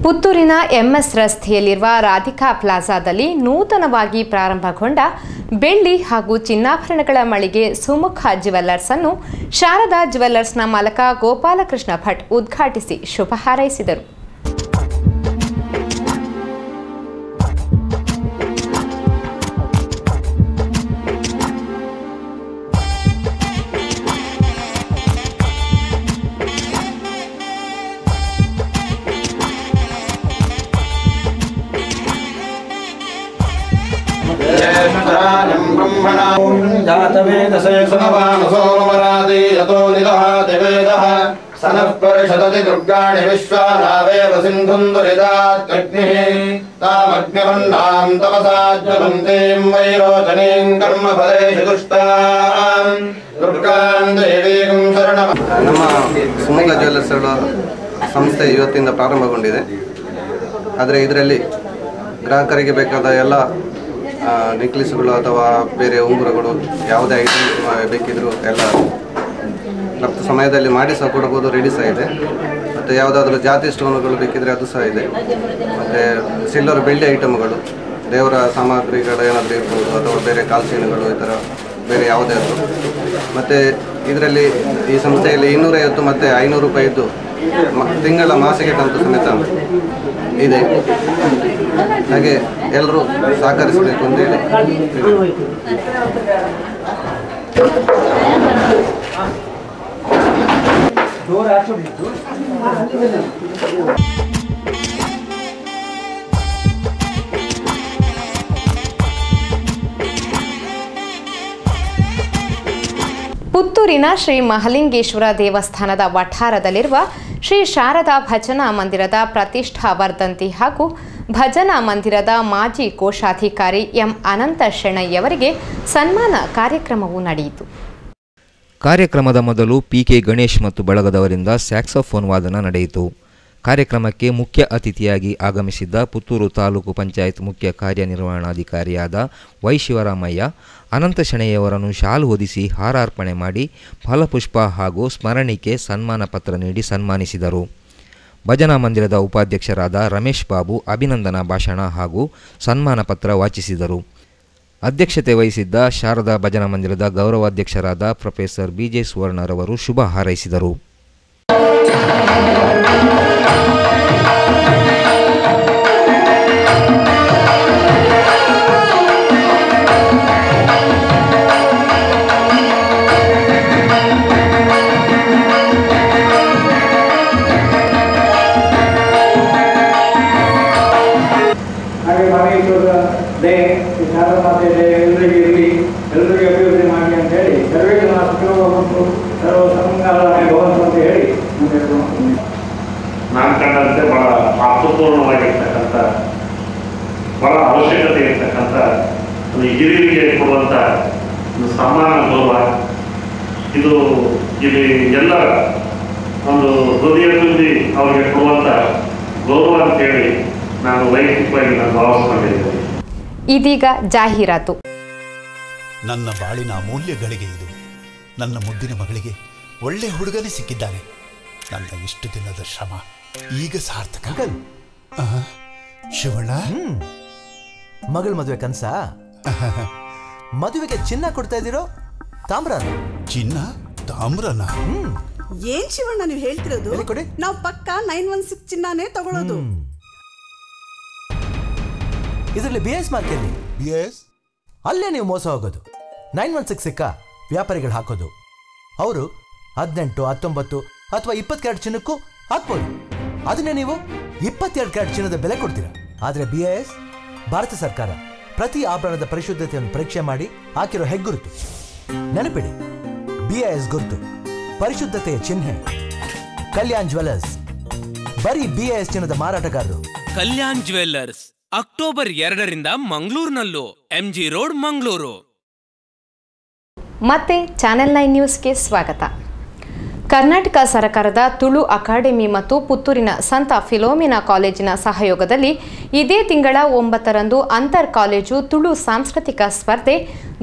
ಪುತ್ತೂರಿನ ಎಂಎಸ್ ರಸ್ತೆಯಲ್ಲಿರುವ ರಾಧಿಕಾ ಪ್ಲಾಜಾದಲ್ಲಿ ನೂತನವಾಗಿ ಪ್ರಾರಂಭಗೊಂಡ ಬೆಳ್ಳಿ ಹಾಗೂ ಚಿನ್ನಾಭರಣಗಳ ಮಳಿಗೆ ಸುಮುಖ ಜ್ಯುವೆಲ್ಲರ್ಸ್ ಅನ್ನು ಶಾರದಾ ಜ್ಯುವೆಲ್ಲರ್ಸ್ನ ಮಾಲಕ ಗೋಪಾಲಕೃಷ್ಣ ಭಟ್ ಉದ್ಘಾಟಿಸಿ ಶುಭ ಹಾರೈಸಿದರು. जातवेदसे सुनवानुसोमरादि यतो निदः दिवेदः सनः परिषदति दुर्गाणि विश्वानावेव सिन्धुन्दुरिदात्यग्निः तामग्निवन्नां तपसा ज्वलन्तीं वैरोचनीं कर्मफलेषु दुष्टां दुर्गां देवीं शरणं. ನಮ್ಮ ಸುಮುಖ ಜ್ಯುವೆಲ್ಲರ್ಸ್ ಸಂಸ್ಥೆ ಇವತ್ತಿಂದ ಪ್ರಾರಂಭಗೊಂಡಿದೆ. ಆದರೆ ಇದರಲ್ಲಿ ಗ್ರಾಹಕರಿಗೆ ಬೇಕಾದ ಎಲ್ಲ ನೆಕ್ಲೆಸ್ಗಳು ಅಥವಾ ಬೇರೆ ಉಂಗುರಗಳು ಯಾವುದೇ ಐಟಮ್ ಬೇಕಿದ್ದರೂ ಎಲ್ಲ ರಫ್ತು ಸಮಯದಲ್ಲಿ ಮಾಡಿ ಸಹ ಕೊಡಬಹುದು, ರೆಡಿ ಸಹ ಇದೆ. ಮತ್ತು ಯಾವುದಾದ್ರೂ ಜಾತಿ ಸ್ಟೋನುಗಳು ಬೇಕಿದ್ರೆ ಅದು ಸಹ ಇದೆ. ಮತ್ತು ಸಿಲ್ವರ್ ಬೆಳ್ಳಿ ಐಟಮ್ಗಳು, ದೇವರ ಸಾಮಗ್ರಿಗಳು ಏನಾದರೂ ಇರ್ಬೋದು, ಅಥವಾ ಬೇರೆ ಕಾಲ್ಚೀನುಗಳು, ಈ ಥರ ಬೇರೆ ಯಾವುದೇ ಅದು. ಮತ್ತು ಇದರಲ್ಲಿ ಈ ಸಂಸ್ಥೆಯಲ್ಲಿ 250 ಮತ್ತು 500 ರೂಪಾಯಿದ್ದು ತಿಂಗಳ ಮಾಸಿಕ ಕಂತು ಸಮೇತ ಇದೆ. ಹಾಗೆ ಎಲ್ಲರೂ ಸಹಕರಿಸಬೇಕು ಅಂತೇಳಿ. ಪುತ್ತೂರಿನ ಶ್ರೀ ಮಹಲಿಂಗೇಶ್ವರ ದೇವಸ್ಥಾನದ ವಠಾರದಲ್ಲಿರುವ ಶ್ರೀ ಶಾರದಾ ಭಜನಾ ಮಂದಿರದ ಪ್ರತಿಷ್ಠಾ ವರ್ಧಂತಿ ಹಾಗೂ ಭಜನಾ ಮಂದಿರದ ಮಾಜಿ ಕೋಶಾಧಿಕಾರಿ ಎಂ ಅನಂತ ಶೆಣಯ್ಯವರಿಗೆ ಸನ್ಮಾನ ಕಾರ್ಯಕ್ರಮವು ನಡೆಯಿತು. ಕಾರ್ಯಕ್ರಮದ ಮೊದಲು ಪಿಕೆ ಗಣೇಶ್ ಮತ್ತು ಬಳಗದವರಿಂದ ಸ್ಯಾಕ್ಸೋಫೋನ್ ವಾದನ ನಡೆಯಿತು. ಕಾರ್ಯಕ್ರಮಕ್ಕೆ ಮುಖ್ಯ ಅತಿಥಿಯಾಗಿ ಆಗಮಿಸಿದ್ದ ಪುತ್ತೂರು ತಾಲೂಕು ಪಂಚಾಯತ್ ಮುಖ್ಯ ಕಾರ್ಯನಿರ್ವಹಣಾಧಿಕಾರಿಯಾದ ವೈ ಶಿವರಾಮಯ್ಯ ಅನಂತ ಶೆಣಯ್ಯವರನ್ನು ಶಾಲು ಹೊದಿಸಿ ಹಾರಾರ್ಪಣೆ ಮಾಡಿ ಫಲಪುಷ್ಪ ಹಾಗೂ ಸ್ಮರಣಿಕೆ ಸನ್ಮಾನ ಪತ್ರ ನೀಡಿ ಸನ್ಮಾನಿಸಿದರು. ಭಜನಾ ಮಂದಿರದ ಉಪಾಧ್ಯಕ್ಷರಾದ ರಮೇಶ್ ಬಾಬು ಅಭಿನಂದನಾ ಭಾಷಣ ಹಾಗೂ ಸನ್ಮಾನ ಪತ್ರ ವಾಚಿಸಿದರು. ಅಧ್ಯಕ್ಷತೆ ವಹಿಸಿದ್ದ ಶಾರದಾ ಭಜನಾ ಮಂದಿರದ ಗೌರವಾಧ್ಯಕ್ಷರಾದ ಪ್ರೊಫೆಸರ್ ಬಿಜೆ ಸುವರ್ಣರವರು ಶುಭ ಹಾರೈಸಿದರು. ಎಲ್ಲರಿಗೆ ಅಭಿವೃದ್ಧಿ ಮಾಡಿ ಅಂತ ಹೇಳಿ ಸರ್ವೇ ಜನ ಸುಖವಾಗಿ ಸರ್ವ ಸಂಗಾಲನೆ ಭವಂತು ಅಂತ ಹೇಳಿ ನಾನು ಕಂಡಂತೆ ಬಹಳ ಅರ್ಥಪೂರ್ಣವಾಗಿರ್ತಕ್ಕಂಥ, ಬಹಳ ಅವಶ್ಯಕತೆ ಇರ್ತಕ್ಕಂಥ ಒಂದು ಹಿರಿಯರಿಗೆ ಕೊಡುವಂಥ ಒಂದು ಸನ್ಮಾನ ಗೌರವ ಇದು. ಇಲ್ಲಿ ಎಲ್ಲ ಒಂದು ಹೃದಯ ತುಂಬಿ ಅವರಿಗೆ ಕೊಡುವಂಥ ಗೌರವ ಅಂತೇಳಿ ನಾನು ವೈಯಕ್ತಿಕವಾಗಿ ನಾನು ಭಾವಿಸ್ಕೊಂಡಿದ್ದೇನೆ. ಇದೀಗ ಜಾಹೀರಾತು. ನನ್ನ ಬಾಳಿನ ಅಮೂಲ್ಯಗಳಿಗೆ ಇದು. ನನ್ನ ಮುದ್ದಿನ ಮಗಳಿಗೆ ಒಳ್ಳೆ ಹುಡುಗನೇ ಸಿಕ್ಕಿದ್ದಾನೆ. ನನ್ನ ಇಷ್ಟು ದಿನದ ಶ್ರಮ ಈಗ ಸಾರ್ಥಕ. ಶಿವಣ್ಣ, ಮಗಳ ಮದುವೆ ಕನ್ಸ? ಮದುವೆಗೆ ಚಿನ್ನ ಕೊಡ್ತಾ ಇದ್ದೀರೋ ತಾಮ್ರನ? ಚಿನ್ನ ತಾಮ್ರನ? ಏನ್ ಶಿವಣ್ಣ ನೀವು ಹೇಳ್ತಿರೋದು? ನಾವು ಪಕ್ಕ 916 ಚಿನ್ನಾನೇ ತಗೊಳ್ಳೋದು. ಇದರಲ್ಲಿ BIS ಮಾರ್ಕೆಲ್ಲಿ BIS ಅಲ್ಲೇ ನೀವು ಮೋಸ ಹೋಗೋದು. 916 ಸಿಕ್ಕ ವ್ಯಾಪಾರಿಗಳು ಹಾಕೋದು. ಅವರು 18, 19 ಅಥವಾ 20 ಕ್ಯಾರೆಟ್ ಚಿನ್ನಕ್ಕೂ ಹಾಕ್ಬೋದು. ಅದನ್ನೇ ನೀವು 22 ಕ್ಯಾರೆಟ್ ಚಿನ್ನದ ಬೆಲೆ ಕೊಡ್ತೀರಾ. ಆದರೆ BIS ಭಾರತ ಸರ್ಕಾರ ಪ್ರತಿ ಆಭರಣದ ಪರಿಶುದ್ಧತೆಯನ್ನು ಪರೀಕ್ಷೆ ಮಾಡಿ ಹಾಕಿರೋ ಹೆಗ್ಗುರುತು. ನೆನಪಿಡಿ, BIS ಗುರುತು ಪರಿಶುದ್ಧತೆಯ ಚಿಹ್ನೆ. ಕಲ್ಯಾಣ್ ಜ್ಯುವೆಲ್ಲರ್ಸ್ ಬರೀ BIS ಚಿನ್ನದ ಮಾರಾಟಗಾರರು. ಕಲ್ಯಾಣ್ ಜ್ಯುವೆಲ್ಲರ್ಸ್ ಅಕ್ಟೋಬರ್ 2ರಿಂದ ಮಂಗಳೂರಿನಲ್ಲೂ, MG ರೋಡ್, ಮಂಗಳೂರು. ಮತ್ತೆ ಚಾನೆಲ್ 9 ನ್ಯೂಸ್ಗೆ ಸ್ವಾಗತ. ಕರ್ನಾಟಕ ಸರ್ಕಾರದ ತುಳು ಅಕಾಡೆಮಿ ಮತ್ತು ಪುತ್ತೂರಿನ ಸಂತ ಫಿಲೋಮಿನಾ ಕಾಲೇಜಿನ ಸಹಯೋಗದಲ್ಲಿ ಇದೇ ತಿಂಗಳ 9ರಂದು ಅಂತರ್ ಕಾಲೇಜು ತುಳು ಸಾಂಸ್ಕೃತಿಕ ಸ್ಪರ್ಧೆ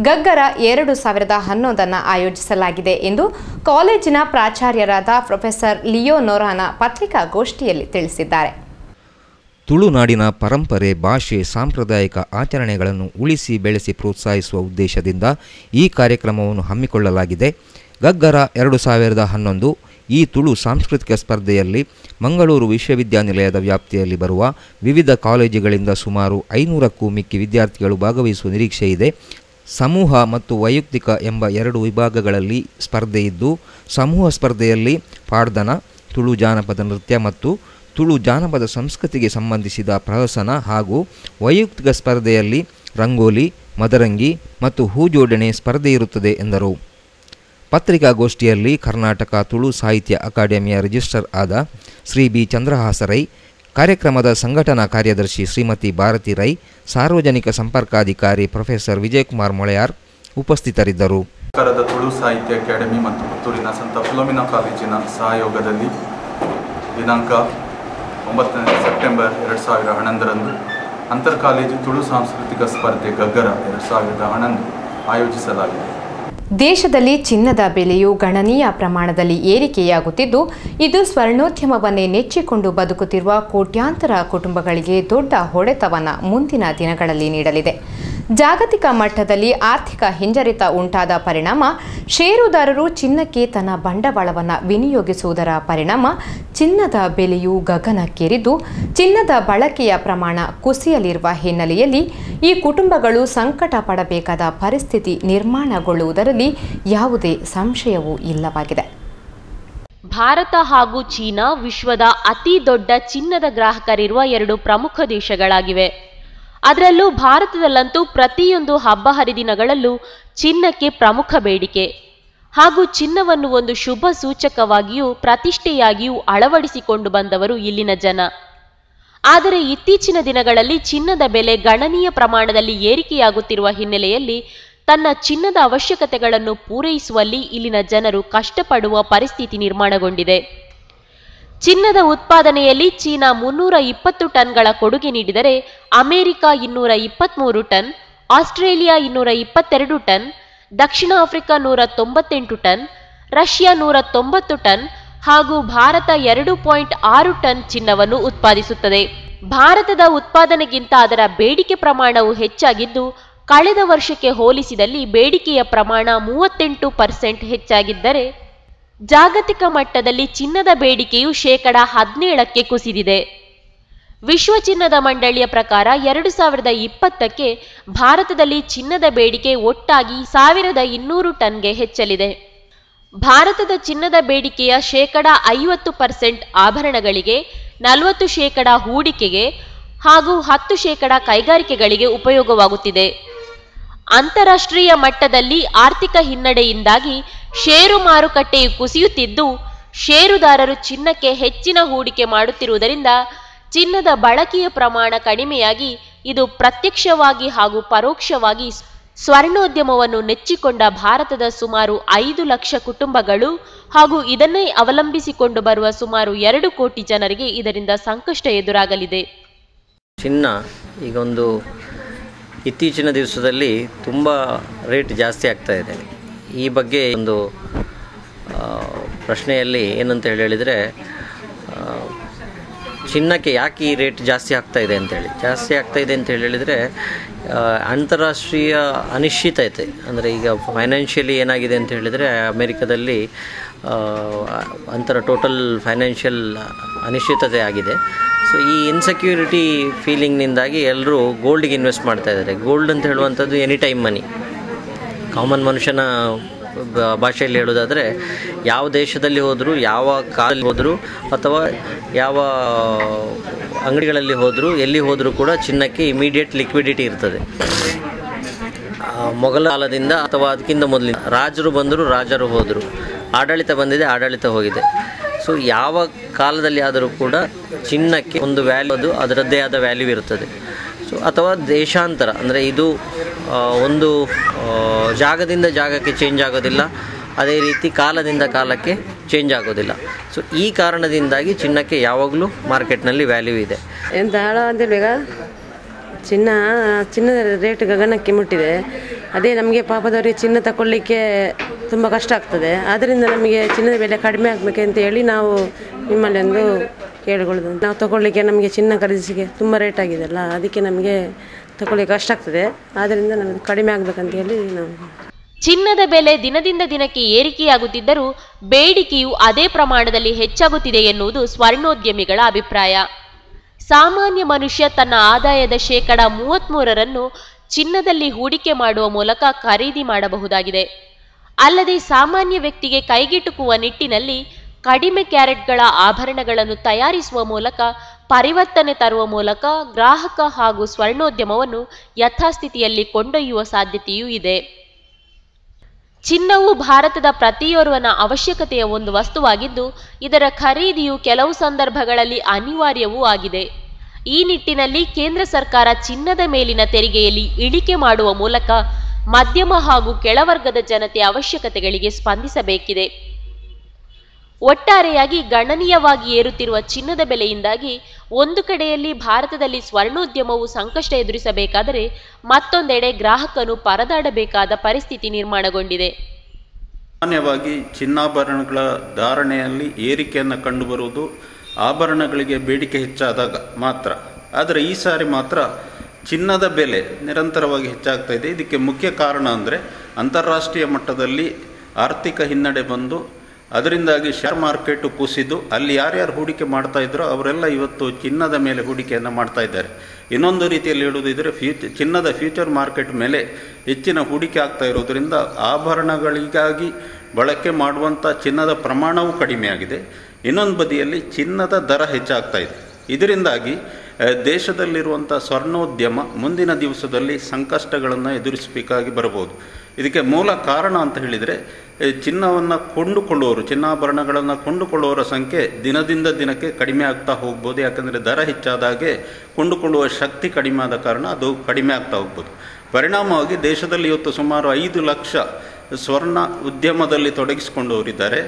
ಗಗ್ಗರ 2011 ಆಯೋಜಿಸಲಾಗಿದೆ ಎಂದು ಕಾಲೇಜಿನ ಪ್ರಾಚಾರ್ಯರಾದ ಪ್ರೊಫೆಸರ್ ಲಿಯೋ ನೋರಾನ ಪತ್ರಿಕಾಗೋಷ್ಠಿಯಲ್ಲಿ ತಿಳಿಸಿದ್ದಾರೆ. ತುಳುನಾಡಿನ ಪರಂಪರೆ, ಭಾಷೆ, ಸಾಂಪ್ರದಾಯಿಕ ಆಚರಣೆಗಳನ್ನು ಉಳಿಸಿ ಬೆಳೆಸಿ ಪ್ರೋತ್ಸಾಹಿಸುವ ಉದ್ದೇಶದಿಂದ ಈ ಕಾರ್ಯಕ್ರಮವನ್ನು ಹಮ್ಮಿಕೊಳ್ಳಲಾಗಿದೆ. ಗಗ್ಗರ 2011 ಈ ತುಳು ಸಾಂಸ್ಕೃತಿಕ ಸ್ಪರ್ಧೆಯಲ್ಲಿ ಮಂಗಳೂರು ವಿಶ್ವವಿದ್ಯಾನಿಲಯದ ವ್ಯಾಪ್ತಿಯಲ್ಲಿ ಬರುವ ವಿವಿಧ ಕಾಲೇಜುಗಳಿಂದ ಸುಮಾರು 500ಕ್ಕೂ ಮಿಕ್ಕಿ ವಿದ್ಯಾರ್ಥಿಗಳು ಭಾಗವಹಿಸುವ ನಿರೀಕ್ಷೆ ಇದೆ. ಸಮೂಹ ಮತ್ತು ವೈಯಕ್ತಿಕ ಎಂಬ 2 ವಿಭಾಗಗಳಲ್ಲಿ ಸ್ಪರ್ಧೆ ಇದ್ದು, ಸಮೂಹ ಸ್ಪರ್ಧೆಯಲ್ಲಿ ಪಾಡ್ದನ, ತುಳು ಜಾನಪದ ನೃತ್ಯ ಮತ್ತು ತುಳು ಜಾನಪದ ಸಂಸ್ಕೃತಿಗೆ ಸಂಬಂಧಿಸಿದ ಪ್ರಹಸನ ಹಾಗೂ ವೈಯಕ್ತಿಕ ಸ್ಪರ್ಧೆಯಲ್ಲಿ ರಂಗೋಲಿ, ಮದರಂಗಿ ಮತ್ತು ಹೂಜೋಡಣೆ ಸ್ಪರ್ಧೆ ಇರುತ್ತದೆ ಎಂದರು. ಪತ್ರಿಕಾಗೋಷ್ಠಿಯಲ್ಲಿ ಕರ್ನಾಟಕ ತುಳು ಸಾಹಿತ್ಯ ಅಕಾಡೆಮಿಯ ರಿಜಿಸ್ಟ್ರಾರ್ ಆದ ಶ್ರೀ ಬಿ ಚಂದ್ರಹಾಸ ರೈ, ಕಾರ್ಯಕ್ರಮದ ಸಂಘಟನಾ ಕಾರ್ಯದರ್ಶಿ ಶ್ರೀಮತಿ ಭಾರತಿ ರೈ, ಸಾರ್ವಜನಿಕ ಸಂಪರ್ಕಾಧಿಕಾರಿ ಪ್ರೊಫೆಸರ್ ವಿಜಯಕುಮಾರ್ ಮೊಳೆಯಾರ್ ಉಪಸ್ಥಿತರಿದ್ದರು. ಸರ್ಕಾರದ ತುಳು ಸಾಹಿತ್ಯ ಅಕಾಡೆಮಿ ಮತ್ತು ಪುತ್ತೂರಿನ ಸಂತ ಫಿಲೋಮಿನಾ ಕಾಲೇಜಿನ ಸಹಯೋಗದಲ್ಲಿ ದಿನಾಂಕ 9 ಸೆಪ್ಟೆಂಬರ್ 2011 ಅಂತರ್ ಕಾಲೇಜು ತುಳು ಸಾಂಸ್ಕೃತಿಕ ಸ್ಪರ್ಧೆ ಗಗ್ಗರ 2011 ಆಯೋಜಿಸಲಾಗಿದೆ. ದೇಶದಲ್ಲಿ ಚಿನ್ನದ ಬೆಲೆಯು ಗಣನೀಯ ಪ್ರಮಾಣದಲ್ಲಿ ಏರಿಕೆಯಾಗುತ್ತಿದ್ದು, ಇದು ಸ್ವರ್ಣೋದ್ಯಮವನ್ನೇ ನೆಚ್ಚಿಕೊಂಡು ಬದುಕುತ್ತಿರುವ ಕೋಟ್ಯಾಂತರ ಕುಟುಂಬಗಳಿಗೆ ದೊಡ್ಡ ಹೊಡೆತವನ್ನು ಮುಂದಿನ ದಿನಗಳಲ್ಲಿ ನೀಡಲಿದೆ. ಜಾಗತಿಕ ಮಟ್ಟದಲ್ಲಿ ಆರ್ಥಿಕ ಹಿಂಜರಿತ ಉಂಟಾದ ಪರಿಣಾಮ ಷೇರುದಾರರು ಚಿನ್ನಕ್ಕೆ ತನ್ನ ಬಂಡವಾಳವನ್ನು ವಿನಿಯೋಗಿಸುವುದರ ಪರಿಣಾಮ ಚಿನ್ನದ ಬೆಲೆಯು ಗಗನಕ್ಕೇರಿದ್ದು, ಚಿನ್ನದ ಬಳಕೆಯ ಪ್ರಮಾಣ ಕುಸಿಯಲಿರುವ ಹಿನ್ನೆಲೆಯಲ್ಲಿ ಈ ಕುಟುಂಬಗಳು ಸಂಕಟ ಪಡಬೇಕಾದ ಪರಿಸ್ಥಿತಿ ನಿರ್ಮಾಣಗೊಳ್ಳುವುದರಲ್ಲಿ ಯಾವುದೇ ಸಂಶಯವೂ ಇಲ್ಲವಾಗಿದೆ. ಭಾರತ ಹಾಗೂ ಚೀನಾ ವಿಶ್ವದ ಅತಿ ದೊಡ್ಡ ಚಿನ್ನದ ಗ್ರಾಹಕರಿರುವ 2 ಪ್ರಮುಖ ದೇಶಗಳಾಗಿವೆ. ಅದರಲ್ಲೂ ಭಾರತದಲ್ಲಂತೂ ಪ್ರತಿಯೊಂದು ಹಬ್ಬ ಹರಿದಿನಗಳಲ್ಲೂ ಚಿನ್ನಕ್ಕೆ ಪ್ರಮುಖ ಬೇಡಿಕೆ ಹಾಗೂ ಚಿನ್ನವನ್ನು ಒಂದು ಶುಭ ಸೂಚಕವಾಗಿಯೂ ಪ್ರತಿಷ್ಠೆಯಾಗಿಯೂ ಅಳವಡಿಸಿಕೊಂಡು ಬಂದವರು ಇಲ್ಲಿನ ಜನ. ಆದರೆ ಇತ್ತೀಚಿನ ದಿನಗಳಲ್ಲಿ ಚಿನ್ನದ ಬೆಲೆ ಗಣನೀಯ ಪ್ರಮಾಣದಲ್ಲಿ ಏರಿಕೆಯಾಗುತ್ತಿರುವ ಹಿನ್ನೆಲೆಯಲ್ಲಿ ತನ್ನ ಚಿನ್ನದ ಅವಶ್ಯಕತೆಗಳನ್ನು ಪೂರೈಸುವಲ್ಲಿ ಇಲ್ಲಿನ ಜನರು ಕಷ್ಟಪಡುವ ಪರಿಸ್ಥಿತಿ ನಿರ್ಮಾಣಗೊಂಡಿದೆ. ಚಿನ್ನದ ಉತ್ಪಾದನೆಯಲ್ಲಿ ಚೀನಾ 320 ಟನ್ಗಳ ಕೊಡುಗೆ ನೀಡಿದರೆ, ಅಮೆರಿಕ 223 ಟನ್, ಆಸ್ಟ್ರೇಲಿಯಾ 222 ಟನ್, ದಕ್ಷಿಣ ಆಫ್ರಿಕಾ 198 ಟನ್, ರಷ್ಯಾ 190 ಟನ್ ಹಾಗೂ ಭಾರತ 2.6 ಟನ್ ಚಿನ್ನವನ್ನು ಉತ್ಪಾದಿಸುತ್ತದೆ. ಭಾರತದ ಉತ್ಪಾದನೆಗಿಂತ ಅದರ ಬೇಡಿಕೆ ಪ್ರಮಾಣವು ಹೆಚ್ಚಾಗಿದ್ದು, ಕಳೆದ ವರ್ಷಕ್ಕೆ ಹೋಲಿಸಿದಲ್ಲಿ ಬೇಡಿಕೆಯ ಪ್ರಮಾಣ 38% ಹೆಚ್ಚಾಗಿದ್ದರೆ, ಜಾಗತಿಕ ಮಟ್ಟದಲ್ಲಿ ಚಿನ್ನದ ಬೇಡಿಕೆಯು 17% ಕುಸಿದಿದೆ. ವಿಶ್ವ ಚಿನ್ನದ ಮಂಡಳಿಯ ಪ್ರಕಾರ 2020ಕ್ಕೆ ಭಾರತದಲ್ಲಿ ಚಿನ್ನದ ಬೇಡಿಕೆ ಒಟ್ಟಾಗಿ 1200 ಟನ್ಗೆ ಹೆಚ್ಚಲಿದೆ. ಭಾರತದ ಚಿನ್ನದ ಬೇಡಿಕೆಯ 50% ಆಭರಣಗಳಿಗೆ, 40% ಹೂಡಿಕೆಗೆ ಹಾಗೂ 10% ಕೈಗಾರಿಕೆಗಳಿಗೆ ಉಪಯೋಗವಾಗುತ್ತಿದೆ. ಅಂತಾರಾಷ್ಟ್ರೀಯ ಮಟ್ಟದಲ್ಲಿ ಆರ್ಥಿಕ ಹಿನ್ನಡೆಯಿಂದಾಗಿ ಷೇರು ಮಾರುಕಟ್ಟೆಯು ಕುಸಿಯುತ್ತಿದ್ದು, ಷೇರುದಾರರು ಚಿನ್ನಕ್ಕೆ ಹೆಚ್ಚಿನ ಹೂಡಿಕೆ ಮಾಡುತ್ತಿರುವುದರಿಂದ ಚಿನ್ನದ ಬಳಕೆಯ ಪ್ರಮಾಣ ಕಡಿಮೆಯಾಗಿ ಇದು ಪ್ರತ್ಯಕ್ಷವಾಗಿ ಹಾಗೂ ಪರೋಕ್ಷವಾಗಿ ಸ್ವರ್ಣೋದ್ಯಮವನ್ನು ನೆಚ್ಚಿಕೊಂಡ ಭಾರತದ ಸುಮಾರು 5 ಲಕ್ಷ ಕುಟುಂಬಗಳು ಹಾಗೂ ಇದನ್ನೇ ಅವಲಂಬಿಸಿಕೊಂಡು ಬರುವ ಸುಮಾರು 2 ಕೋಟಿ ಜನರಿಗೆ ಇದರಿಂದ ಸಂಕಷ್ಟ ಎದುರಾಗಲಿದೆ. ಚಿನ್ನ ಈಗ ಒಂದು ಇತ್ತೀಚಿನ ದಿವಸದಲ್ಲಿ ತುಂಬ ರೇಟ್ ಜಾಸ್ತಿ ಆಗ್ತಾ ಇದೆ. ಈ ಬಗ್ಗೆ ಒಂದು ಪ್ರಶ್ನೆಯಲ್ಲಿ ಏನಂತ ಹೇಳಿದರೆ, ಚಿನ್ನಕ್ಕೆ ಯಾಕೆ ಈ ರೇಟ್ ಜಾಸ್ತಿ ಆಗ್ತಾ ಇದೆ ಅಂತ ಹೇಳಿದರೆ ಅಂತಾರಾಷ್ಟ್ರೀಯ ಅನಿಶ್ಚಿತತೆ, ಅಂದರೆ ಈಗ ಫೈನಾನ್ಷಿಯಲಿ ಏನಾಗಿದೆ ಅಂತ ಹೇಳಿದರೆ ಅಮೇರಿಕಾದಲ್ಲಿ ಟೋಟಲ್ ಫೈನಾನ್ಷಿಯಲ್ ಅನಿಶ್ಚಿತತೆ ಆಗಿದೆ. ಸೊ ಈ ಇನ್ಸೆಕ್ಯೂರಿಟಿ ಫೀಲಿಂಗ್ನಿಂದಾಗಿ ಎಲ್ಲರೂ ಗೋಲ್ಡಿಗೆ ಇನ್ವೆಸ್ಟ್ ಮಾಡ್ತಾ ಇದ್ದಾರೆ. ಗೋಲ್ಡ್ ಅಂತ ಹೇಳುವಂಥದ್ದು ಎನಿ ಟೈಮ್ ಮನಿ. ಕಾಮನ್ ಮನುಷ್ಯನ ಭಾಷೆಯಲ್ಲಿ ಹೇಳೋದಾದರೆ, ಯಾವ ದೇಶದಲ್ಲಿ ಹೋದರೂ, ಯಾವ ಕಾಲದಲ್ಲಿ ಹೋದರೂ ಅಥವಾ ಯಾವ ಅಂಗಡಿಗಳಲ್ಲಿ ಹೋದರೂ, ಎಲ್ಲಿ ಹೋದರೂ ಕೂಡ ಚಿನ್ನಕ್ಕೆ ಇಮಿಡಿಯೇಟ್ ಲಿಕ್ವಿಡಿಟಿ ಇರ್ತದೆ. ಮೊಘಲ ಕಾಲದಿಂದ ಅಥವಾ ಅದಕ್ಕಿಂತ ಮೊದಲಿನ ರಾಜರು ಬಂದರು, ರಾಜರು ಹೋದರು, ಆಡಳಿತ ಬಂದಿದೆ, ಆಡಳಿತ ಹೋಗಿದೆ. ಸೊ ಯಾವ ಕಾಲದಲ್ಲಿ ಆದರೂ ಕೂಡ ಚಿನ್ನಕ್ಕೆ ಒಂದು ವ್ಯಾಲ್ಯೂ, ಅದು ಅದರದ್ದೇ ಆದ ವ್ಯಾಲ್ಯೂ ಇರ್ತದೆ. ಸೊ ಅಥವಾ ದೇಶಾಂತರ, ಅಂದರೆ ಇದು ಒಂದು ಜಾಗದಿಂದ ಜಾಗಕ್ಕೆ ಚೇಂಜ್ ಆಗೋದಿಲ್ಲ, ಅದೇ ರೀತಿ ಕಾಲದಿಂದ ಕಾಲಕ್ಕೆ ಚೇಂಜ್ ಆಗೋದಿಲ್ಲ. ಸೊ ಈ ಕಾರಣದಿಂದಾಗಿ ಚಿನ್ನಕ್ಕೆ ಯಾವಾಗಲೂ ಮಾರ್ಕೆಟ್ನಲ್ಲಿ ವ್ಯಾಲ್ಯೂ ಇದೆ. ಎಂತ ಹಾಳ ಅಂತೇಳಿ ಈಗ ಚಿನ್ನದ ರೇಟ್ ಗಗನಕ್ಕೆ ಮುಟ್ಟಿದೆ. ಅದೇ ನಮಗೆ ಪಾಪದವರಿಗೆ ಚಿನ್ನ ತಗೊಳ್ಳಿಕ್ಕೆ ತುಂಬ ಕಷ್ಟ ಆಗ್ತದೆ. ಆದ್ದರಿಂದ ನಮಗೆ ಚಿನ್ನದ ಬೆಲೆ ಕಡಿಮೆ ಆಗಬೇಕಂತ ಹೇಳಿ ನಾವು ನಿಮ್ಮಲ್ಲಿ ಒಂದು ಕೇಳಿಕೊಳ್ಳೋದು. ನಾವು ತಗೊಳ್ಳಿಕ್ಕೆ ನಮಗೆ ಚಿನ್ನ ಖರೀದಿಸಿಗೆ ತುಂಬ ರೇಟ್ ಆಗಿದೆಲ್ಲ, ಅದಕ್ಕೆ ನಮಗೆ ತಗೊಳ್ಳಿಕ್ಕೆ ಕಷ್ಟ ಆಗ್ತದೆ. ಆದ್ದರಿಂದ ನಮಗೆ ಕಡಿಮೆ ಆಗಬೇಕಂತ ಹೇಳಿ ನಾವು. ಚಿನ್ನದ ಬೆಲೆ ದಿನದಿಂದ ದಿನಕ್ಕೆ ಏರಿಕೆಯಾಗುತ್ತಿದ್ದರೂ ಬೇಡಿಕೆಯು ಅದೇ ಪ್ರಮಾಣದಲ್ಲಿ ಹೆಚ್ಚಾಗುತ್ತಿದೆ ಎನ್ನುವುದು ಸ್ವರ್ಣೋದ್ಯಮಿಗಳ ಅಭಿಪ್ರಾಯ. ಸಾಮಾನ್ಯ ಮನುಷ್ಯ ತನ್ನ ಆದಾಯದ 33% ಚಿನ್ನದಲ್ಲಿ ಹೂಡಿಕೆ ಮಾಡುವ ಮೂಲಕ ಖರೀದಿ ಮಾಡಬಹುದಾಗಿದೆ. ಅಲ್ಲದೆ ಸಾಮಾನ್ಯ ವ್ಯಕ್ತಿಗೆ ಕೈಗೆಟುಕುವ ನಿಟ್ಟಿನಲ್ಲಿ ಕಡಿಮೆ ಕ್ಯಾರೆಟ್ಗಳ ಆಭರಣಗಳನ್ನು ತಯಾರಿಸುವ ಮೂಲಕ ಪರಿವರ್ತನೆ ತರುವ ಮೂಲಕ ಗ್ರಾಹಕ ಹಾಗೂ ಸ್ವರ್ಣೋದ್ಯಮವನ್ನು ಯಥಾಸ್ಥಿತಿಯಲ್ಲಿ ಕೊಂಡೊಯ್ಯುವ ಸಾಧ್ಯತೆಯೂ ಇದೆ. ಚಿನ್ನವು ಭಾರತದ ಪ್ರತಿಯೋರ್ವನ ಅವಶ್ಯಕತೆಯ ಒಂದು ವಸ್ತುವಾಗಿದ್ದು, ಇದರ ಖರೀದಿಯು ಕೆಲವು ಸಂದರ್ಭಗಳಲ್ಲಿ ಅನಿವಾರ್ಯವೂ ಆಗಿದೆ. ಈ ನಿಟ್ಟಿನಲ್ಲಿ ಕೇಂದ್ರ ಸರ್ಕಾರ ಚಿನ್ನದ ಮೇಲಿನ ತೆರಿಗೆಯಲ್ಲಿ ಇಳಿಕೆ ಮಾಡುವ ಮೂಲಕ ಮಧ್ಯಮ ಹಾಗೂ ಕೆಳವರ್ಗದ ಜನತೆಯ ಅವಶ್ಯಕತೆಗಳಿಗೆ ಸ್ಪಂದಿಸಬೇಕಿದೆ. ಒಟ್ಟಾರೆಯಾಗಿ ಗಣನೀಯವಾಗಿ ಏರುತ್ತಿರುವ ಚಿನ್ನದ ಬೆಲೆಯಿಂದಾಗಿ ಒಂದು ಕಡೆಯಲ್ಲಿ ಭಾರತದಲ್ಲಿ ಸ್ವರ್ಣೋದ್ಯಮವು ಸಂಕಷ್ಟ ಎದುರಿಸಬೇಕಾದರೆ ಮತ್ತೊಂದೆಡೆ ಗ್ರಾಹಕನು ಪರದಾಡಬೇಕಾದ ಪರಿಸ್ಥಿತಿ ನಿರ್ಮಾಣಗೊಂಡಿದೆ. ಸಾಮಾನ್ಯವಾಗಿ ಚಿನ್ನಾಭರಣಗಳ ಧಾರಣೆಯಲ್ಲಿ ಏರಿಕೆಯನ್ನು ಕಂಡುಬರುವುದು ಆಭರಣಗಳಿಗೆ ಬೇಡಿಕೆ ಹೆಚ್ಚಾದಾಗ ಮಾತ್ರ. ಆದರೆ ಈ ಸಾರಿ ಮಾತ್ರ ಚಿನ್ನದ ಬೆಲೆ ನಿರಂತರವಾಗಿ ಹೆಚ್ಚಾಗ್ತಾ ಇದೆ. ಇದಕ್ಕೆ ಮುಖ್ಯ ಕಾರಣ ಅಂದರೆ ಅಂತಾರಾಷ್ಟ್ರೀಯ ಮಟ್ಟದಲ್ಲಿ ಆರ್ಥಿಕ ಹಿನ್ನಡೆ ಬಂದು ಅದರಿಂದಾಗಿ ಶೇರ್ ಮಾರ್ಕೆಟು ಕುಸಿದು ಅಲ್ಲಿ ಯಾರ್ಯಾರು ಹೂಡಿಕೆ ಮಾಡ್ತಾ ಇದ್ರೋ ಅವರೆಲ್ಲ ಇವತ್ತು ಚಿನ್ನದ ಮೇಲೆ ಹೂಡಿಕೆಯನ್ನು ಮಾಡ್ತಾ ಇದ್ದಾರೆ. ಇನ್ನೊಂದು ರೀತಿಯಲ್ಲಿ ಹೇಳುವುದಿದ್ರೆ ಚಿನ್ನದ ಫ್ಯೂಚರ್ ಮಾರ್ಕೆಟ್ ಮೇಲೆ ಹೆಚ್ಚಿನ ಹೂಡಿಕೆ ಆಗ್ತಾ ಇರೋದರಿಂದ ಆಭರಣಗಳಿಗಾಗಿ ಬಳಕೆ ಮಾಡುವಂಥ ಚಿನ್ನದ ಪ್ರಮಾಣವೂ ಕಡಿಮೆಯಾಗಿದೆ. ಇನ್ನೊಂದು ಬದಿಯಲ್ಲಿ ಚಿನ್ನದ ದರ ಹೆಚ್ಚಾಗ್ತಾ ಇದೆ. ಇದರಿಂದಾಗಿ ದೇಶದಲ್ಲಿರುವಂಥ ಸ್ವರ್ಣೋದ್ಯಮ ಮುಂದಿನ ದಿವಸದಲ್ಲಿ ಸಂಕಷ್ಟಗಳನ್ನು ಎದುರಿಸಬೇಕಾಗಿ ಬರಬಹುದು. ಇದಕ್ಕೆ ಮೂಲ ಕಾರಣ ಅಂತ ಹೇಳಿದರೆ ಚಿನ್ನವನ್ನು ಕೊಂಡುಕೊಳ್ಳುವವರು, ಚಿನ್ನಾಭರಣಗಳನ್ನು ಕೊಂಡುಕೊಳ್ಳುವವರ ಸಂಖ್ಯೆ ದಿನದಿಂದ ದಿನಕ್ಕೆ ಕಡಿಮೆ ಆಗ್ತಾ ಹೋಗ್ಬೋದು. ಯಾಕಂದರೆ ದರ ಹೆಚ್ಚಾದಾಗೆ ಕೊಂಡುಕೊಳ್ಳುವ ಶಕ್ತಿ ಕಡಿಮೆ ಆದ ಕಾರಣ ಅದು ಕಡಿಮೆ ಆಗ್ತಾ ಹೋಗ್ಬೋದು. ಪರಿಣಾಮವಾಗಿ ದೇಶದಲ್ಲಿ ಇವತ್ತು ಸುಮಾರು 5 ಲಕ್ಷ ಸ್ವರ್ಣ ಉದ್ಯಮದಲ್ಲಿ ತೊಡಗಿಸಿಕೊಂಡವರಿದ್ದಾರೆ.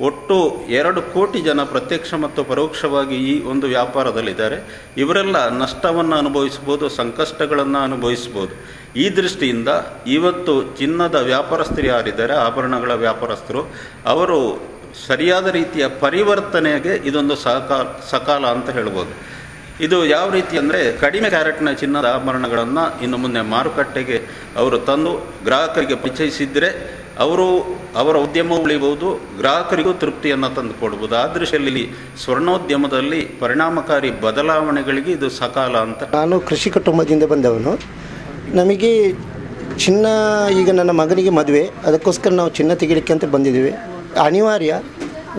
ಒಟ್ಟು 2 ಕೋಟಿ ಜನ ಪ್ರತ್ಯಕ್ಷ ಮತ್ತು ಪರೋಕ್ಷವಾಗಿ ಈ ಒಂದು ವ್ಯಾಪಾರದಲ್ಲಿದ್ದಾರೆ. ಇವರೆಲ್ಲ ನಷ್ಟವನ್ನು ಅನುಭವಿಸ್ಬೋದು, ಸಂಕಷ್ಟಗಳನ್ನು ಅನುಭವಿಸ್ಬೋದು. ಈ ದೃಷ್ಟಿಯಿಂದ ಇವತ್ತು ಚಿನ್ನದ ವ್ಯಾಪಾರಸ್ಥರು ಯಾರಿದ್ದಾರೆ, ಆಭರಣಗಳ ವ್ಯಾಪಾರಸ್ಥರು, ಅವರು ಸರಿಯಾದ ರೀತಿಯ ಪರಿವರ್ತನೆಗೆ ಇದೊಂದು ಸಕಾಲ ಅಂತ ಹೇಳ್ಬೋದು. ಇದು ಯಾವ ರೀತಿ ಅಂದರೆ ಕಡಿಮೆ ಕ್ಯಾರೆಟ್ನ ಚಿನ್ನದ ಆಭರಣಗಳನ್ನು ಇನ್ನು ಮುಂದೆ ಮಾರುಕಟ್ಟೆಗೆ ಅವರು ತಂದು ಗ್ರಾಹಕರಿಗೆ ಪರಿಚಯಿಸಿದರೆ ಅವರ ಉದ್ಯಮ ಉಳಿಬಹುದು, ಗ್ರಾಹಕರಿಗೂ ತೃಪ್ತಿಯನ್ನು ತಂದು ಕೊಡ್ಬೋದು. ಆ ದೃಷ್ಟಿಯಲ್ಲಿ ಸ್ವರ್ಣೋದ್ಯಮದಲ್ಲಿ ಪರಿಣಾಮಕಾರಿ ಬದಲಾವಣೆಗಳಿಗೆ ಇದು ಸಕಾಲ ಅಂತ. ನಾನು ಕೃಷಿ ಕುಟುಂಬದಿಂದ ಬಂದವನು. ನಮಗೆ ಚಿನ್ನ, ಈಗ ನನ್ನ ಮಗನಿಗೆ ಮದುವೆ, ಅದಕ್ಕೋಸ್ಕರ ನಾವು ಚಿನ್ನ ತೆಗಿಲಿಕ್ಕೆ ಅಂತ ಬಂದಿದ್ದೇವೆ. ಅನಿವಾರ್ಯ.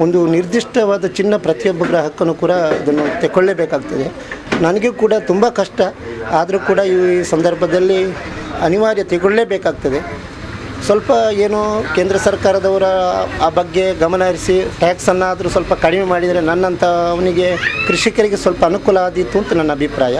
ಒಂದು ನಿರ್ದಿಷ್ಟವಾದ ಚಿನ್ನ ಪ್ರತಿಯೊಬ್ಬ ಗ್ರಾಹಕನೂ ಕೂಡ ಅದನ್ನು ತೆಗೊಳ್ಳೇಬೇಕಾಗ್ತದೆ. ನನಗೆ ಕೂಡ ತುಂಬ ಕಷ್ಟ, ಆದರೂ ಕೂಡ ಈ ಸಂದರ್ಭದಲ್ಲಿ ಅನಿವಾರ್ಯ ತೆಗೊಳ್ಳೇಬೇಕಾಗ್ತದೆ. ಸ್ವಲ್ಪ ಏನೋ ಕೇಂದ್ರ ಸರ್ಕಾರದವರ ಆ ಬಗ್ಗೆ ಗಮನ ಹರಿಸಿ ಟ್ಯಾಕ್ಸನ್ನಾದರೂ ಸ್ವಲ್ಪ ಕಡಿಮೆ ಮಾಡಿದರೆ ನನ್ನಂಥ ಅವನಿಗೆ ಕೃಷಿಕರಿಗೆ ಸ್ವಲ್ಪ ಅನುಕೂಲ ಆದೀತು ಅಂತ ನನ್ನ ಅಭಿಪ್ರಾಯ.